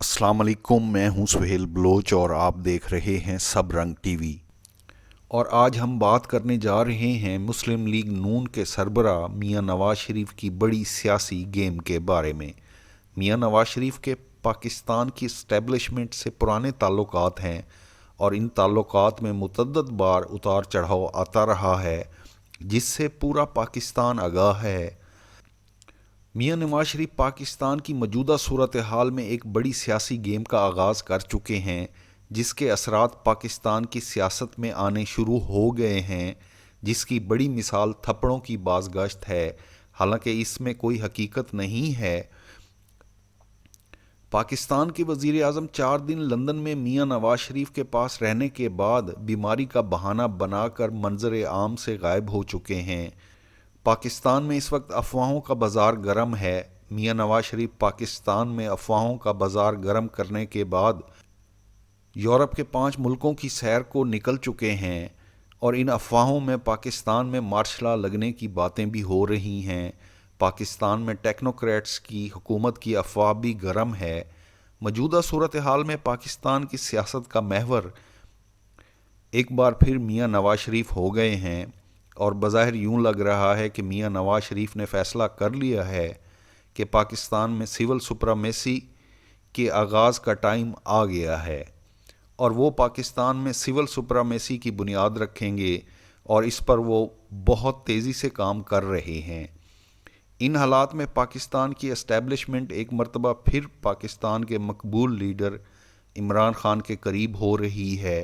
अस्सलाम वालेकुम। मैं हूं सुहेल बलोच और आप देख रहे हैं सब रंग टीवी। और आज हम बात करने जा रहे हैं मुस्लिम लीग नून के सरबराह मियां नवाज शरीफ की बड़ी सियासी गेम के बारे में। मियां नवाज शरीफ के पाकिस्तान की इस्टेब्लिशमेंट से पुराने ताल्लुकात हैं और इन ताल्लुकात में मुतअद्दिद बार उतार चढ़ाव आता रहा है, जिससे पूरा पाकिस्तान आगाह है। मियां नवाज शरीफ पाकिस्तान की मौजूदा सूरत हाल में एक बड़ी सियासी गेम का आगाज़ कर चुके हैं, जिसके असरात पाकिस्तान की सियासत में आने शुरू हो गए हैं, जिसकी बड़ी मिसाल थप्पड़ों की बाज़गश्त है। हालांकि इसमें कोई हकीकत नहीं है। पाकिस्तान के वज़ीर आज़म 4 दिन लंदन में मियां नवाज शरीफ के पास रहने के बाद बीमारी का बहाना बनाकर मंजर आम से गायब हो चुके हैं। पाकिस्तान में इस वक्त अफवाहों का बाज़ार गर्म है। मियां नवाज शरीफ पाकिस्तान में अफवाहों का बाज़ार गर्म करने के बाद यूरोप के 5 मुल्कों की सैर को निकल चुके हैं और इन अफवाहों में पाकिस्तान में मार्शल लॉ लगने की बातें भी हो रही हैं। पाकिस्तान में टेक्नोक्रेट्स की हुकूमत की अफवाह भी गर्म है। मौजूदा सूरत हाल में पाकिस्तान की सियासत का महवर एक बार फिर मियां नवाज शरीफ हो गए हैं और बज़ाहिर यूं लग रहा है कि मियां नवाज शरीफ ने फ़ैसला कर लिया है कि पाकिस्तान में सिविल सुप्रीमेसी के आगाज़ का टाइम आ गया है और वो पाकिस्तान में सिविल सुप्रीमेसी की बुनियाद रखेंगे और इस पर वो बहुत तेज़ी से काम कर रहे हैं। इन हालात में पाकिस्तान की एस्टेब्लिशमेंट एक मरतबा फिर पाकिस्तान के मकबूल लीडर इमरान खान के करीब हो रही है,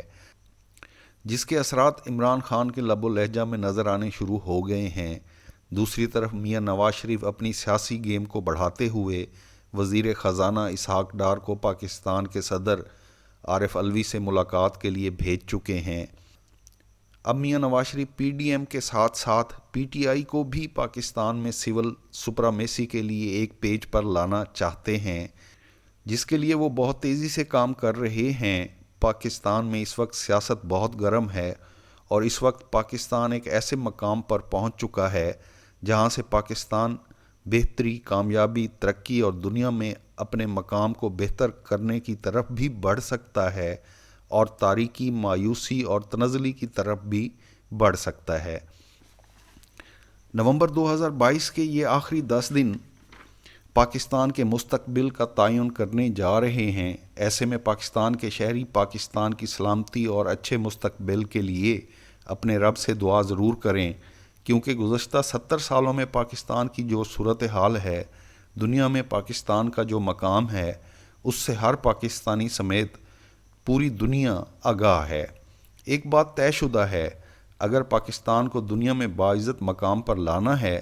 जिसके असरात इमरान खान के लबो लहजा में नज़र आने शुरू हो गए हैं। दूसरी तरफ मियां नवाज शरीफ अपनी सियासी गेम को बढ़ाते हुए वज़ीर ख़जाना इसहाक डार को पाकिस्तान के सदर आरिफ अलवी से मुलाकात के लिए भेज चुके हैं। अब मियां नवाज शरीफ पीडीएम के साथ साथ पीटीआई को भी पाकिस्तान में सिविल सुप्रीमेसी के लिए एक पेज पर लाना चाहते हैं, जिसके लिए वो बहुत तेज़ी से काम कर रहे हैं। पाकिस्तान में इस वक्त सियासत बहुत गर्म है और इस वक्त पाकिस्तान एक ऐसे मकाम पर पहुंच चुका है जहां से पाकिस्तान बेहतरी, कामयाबी, तरक्की और दुनिया में अपने मकाम को बेहतर करने की तरफ भी बढ़ सकता है और तारीकी, मायूसी और तनज़ली की तरफ भी बढ़ सकता है। नवंबर 2022 के ये आखिरी 10 दिन पाकिस्तान के मुस्तकबिल का तयन करने जा रहे हैं। ऐसे में पाकिस्तान के शहरी पाकिस्तान की सलामती और अच्छे मुस्तकबिल के लिए अपने रब से दुआ ज़रूर करें, क्योंकि गुज़श्ता 70 सालों में पाकिस्तान की जो सूरत हाल है, दुनिया में पाकिस्तान का जो मकाम है, उससे हर पाकिस्तानी समेत पूरी दुनिया आगाह है। एक बात तयशुदा है, अगर पाकिस्तान को दुनिया में बाइज़्ज़त मकाम पर लाना है,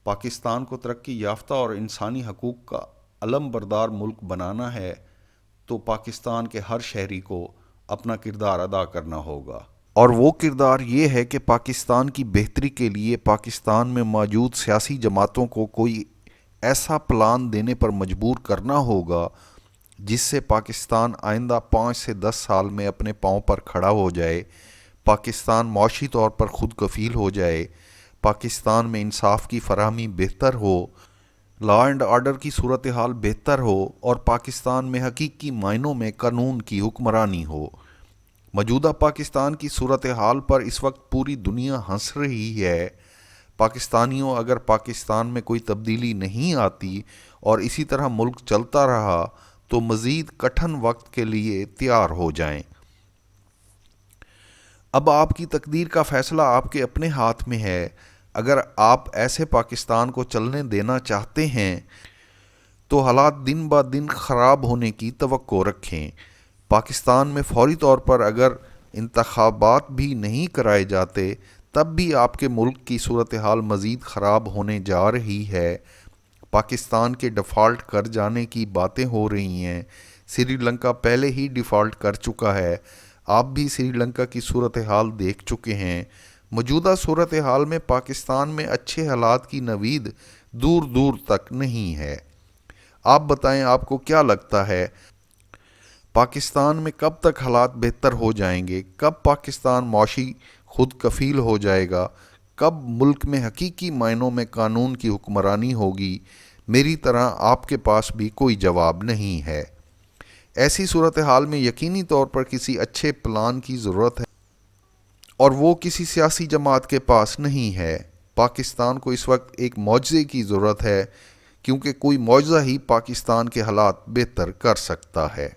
पाकिस्तान को तरक्की याफ्ता और इंसानी हकूक़ का अलम बरदार मुल्क बनाना है, तो पाकिस्तान के हर शहरी को अपना किरदार अदा करना होगा। और वो किरदार ये है कि पाकिस्तान की बेहतरी के लिए पाकिस्तान में मौजूद सियासी जमातों को कोई ऐसा प्लान देने पर मजबूर करना होगा जिससे पाकिस्तान आइंदा 5 से 10 साल में अपने पाँव पर खड़ा हो जाए, पाकिस्तान मौशी तौर पर खुद कफील हो जाए, पाकिस्तान में इंसाफ की फराहमी बेहतर हो, लॉ एंड आर्डर की सूरत हाल बेहतर हो और पाकिस्तान में हकीकी मायनों में कानून की हुक्मरानी हो। मौजूदा पाकिस्तान की सूरत हाल पर इस वक्त पूरी दुनिया हंस रही है। पाकिस्तानियों, अगर पाकिस्तान में कोई तब्दीली नहीं आती और इसी तरह मुल्क चलता रहा तो मज़ीद कठिन वक्त के लिए तैयार हो जाएं। अब आपकी तकदीर का फ़ैसला आपके अपने हाथ में है। अगर आप ऐसे पाकिस्तान को चलने देना चाहते हैं तो हालात दिन ब दिन ख़राब होने की तवक्को रखें। पाकिस्तान में फौरी तौर पर अगर इंतखाबात भी नहीं कराए जाते, तब भी आपके मुल्क की सूरत हाल मज़ीद ख़राब होने जा रही है। पाकिस्तान के डिफ़ॉल्ट कर जाने की बातें हो रही हैं। श्रीलंका पहले ही डिफ़ॉल्ट कर चुका है। आप भी श्रीलंका की सूरत हाल देख चुके हैं। मौजूदा सूरत हाल में पाकिस्तान में अच्छे हालात की नवीद दूर दूर तक नहीं है। आप बताएं, आपको क्या लगता है, पाकिस्तान में कब तक हालात बेहतर हो जाएंगे? कब पाकिस्तान मौशी खुद कफील हो जाएगा? कब मुल्क में हकीकी मायनों में कानून की हुक्मरानी होगी? मेरी तरह आपके पास भी कोई जवाब नहीं है। ایسی صورتحال میں یقینی طور پر کسی اچھے پلان کی ضرورت ہے اور وہ کسی سیاسی جماعت کے پاس نہیں ہے۔ پاکستان کو اس وقت ایک معجزے کی ضرورت ہے، کیونکہ کوئی معجزہ ہی پاکستان کے حالات بہتر کر سکتا ہے۔